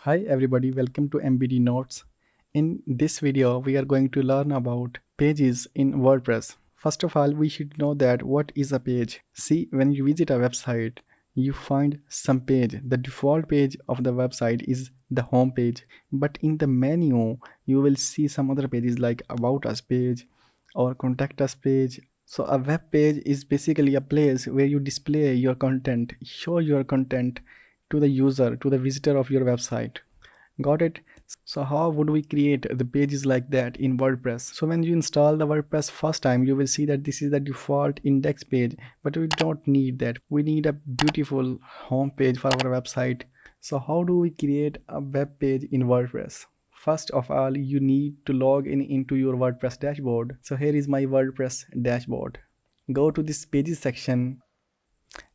Hi everybody, welcome to MBD Notes. In this video, we are going to learn about pages in WordPress. First of all, we should know that what is a page. See, when you visit a website, you find some page. The default page of the website is the home page. But in the menu, you will see some other pages like About Us page or Contact Us page. So a web page is basically a place where you display your content, show your content to the user, to the visitor of your website. Got it? So how would we create the pages like that in WordPress? So when you install the WordPress first time, you will see that this is the default index page, but we don't need that. We need a beautiful home page for our website. So how do we create a web page in WordPress? First of all, you need to log in into your WordPress dashboard. So here is my WordPress dashboard. Go to this pages section.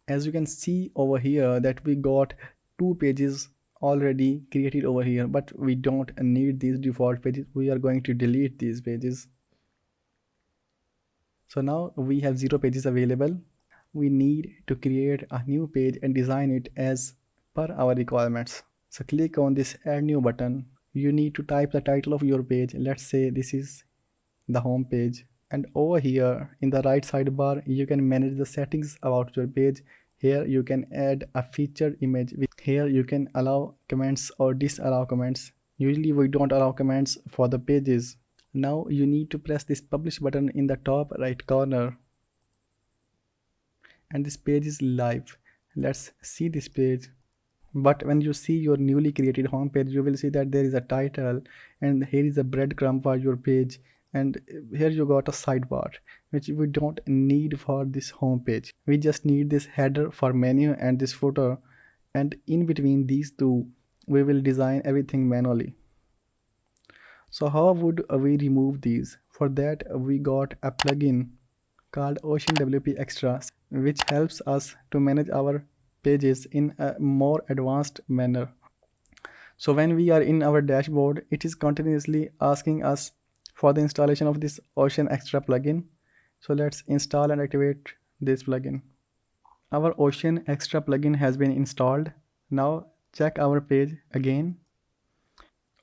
As you can see over here that we got two pages already created over here, but we don't need these default pages. We are going to delete these pages. So now we have 0 pages available. We need to create a new page and design it as per our requirements. So click on this add new button. You need to type the title of your page. Let's say this is the home page, and over here in the right sidebar you can manage the settings about your page. Here you can add a featured image. Here you can allow comments or disallow comments. Usually we don't allow comments for the pages. Now you need to press this publish button in the top right corner, and this page is live. Let's see this page. But when you see your newly created home page, you will see that there is a title and here is a breadcrumb for your page, and here you got a sidebar which we don't need for this home page. We just need this header for menu and this footer, and in between these two we will design everything manually. So how would we remove these? For that we got a plugin called Ocean WP Extra, which helps us to manage our pages in a more advanced manner. So when we are in our dashboard, it is continuously asking us for the installation of this Ocean Extra plugin. So let's install and activate this plugin. Our Ocean Extra plugin has been installed. Now check our page again.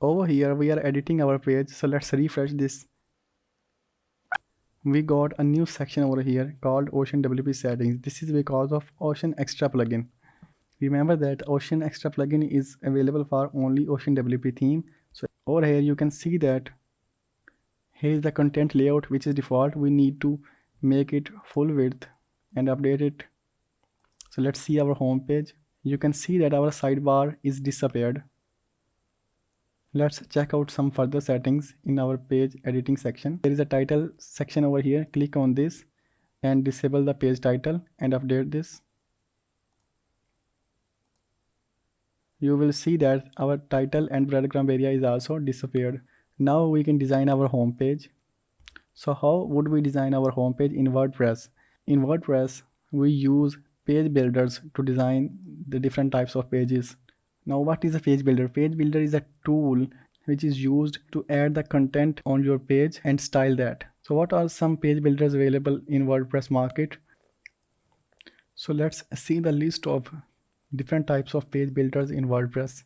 Over here we are editing our page, so let's refresh this. We got a new section over here called Ocean WP settings. This is because of Ocean Extra plugin. Remember that Ocean Extra plugin is available for only Ocean WP theme. So over here you can see that here is the content layout which is default. We need to make it full width and update it. So let's see our home page. You can see that our sidebar is disappeared. Let's check out some further settings in our page editing section. There is a title section over here. Click on this and disable the page title and update this. You will see that our title and breadcrumb area is also disappeared. Now we can design our home page. So how would we design our home page in WordPress? In WordPress, we use page builders to design the different types of pages. Now what is a page builder? Page builder is a tool which is used to add the content on your page and style that. So what are some page builders available in WordPress market? So let's see the list of different types of page builders in WordPress.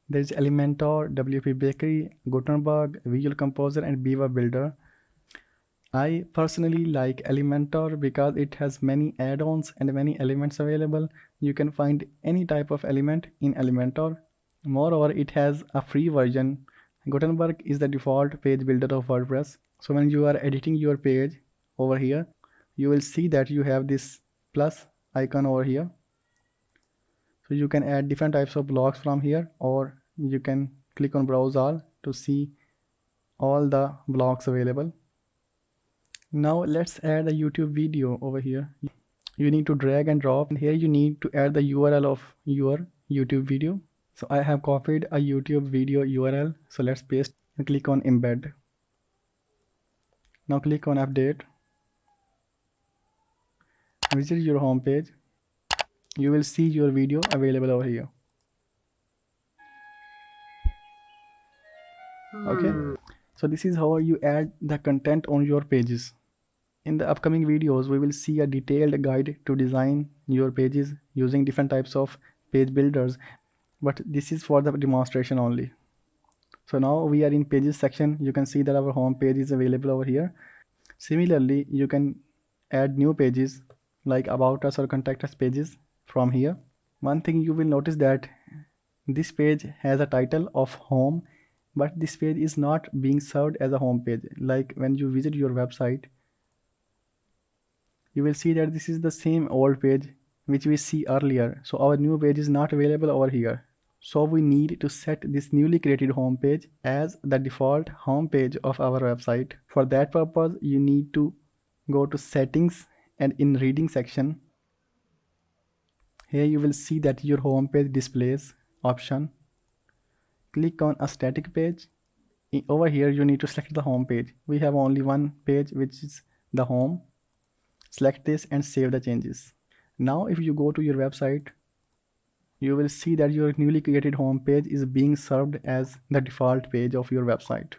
There is Elementor, WP Bakery, Gutenberg, Visual Composer, and Beaver Builder. I personally like Elementor because it has many add-ons and many elements available. You can find any type of element in Elementor. Moreover, it has a free version. Gutenberg is the default page builder of WordPress. So when you are editing your page over here, you will see that you have this plus icon over here. So you can add different types of blocks from here, or you can click on browse all to see all the blocks available. Now let's add a YouTube video over here. You need to drag and drop, and here you need to add the URL of your YouTube video. So I have copied a YouTube video URL. So let's paste and click on embed. Now click on update. Visit your home page. You will see your video available over here. Okay, so this is how you add the content on your pages. In the upcoming videos, we will see a detailed guide to design your pages using different types of page builders. but this is for the demonstration only. So now we are in pages section. You can see that our home page is available over here. Similarly, you can add new pages like about us or contact us pages from here. One thing you will notice that this page has a title of home, but this page is not being served as a home page. Like when you visit your website, you will see that this is the same old page which we see earlier. So our new page is not available over here. So we need to set this newly created home page as the default home page of our website. For that purpose, you need to go to settings, and in reading section, here you will see that your home page displays option. Click on a static page. Over here you need to select the home page. We have only one page, which is the home. Select this and save the changes. Now if you go to your website, you will see that your newly created home page is being served as the default page of your website.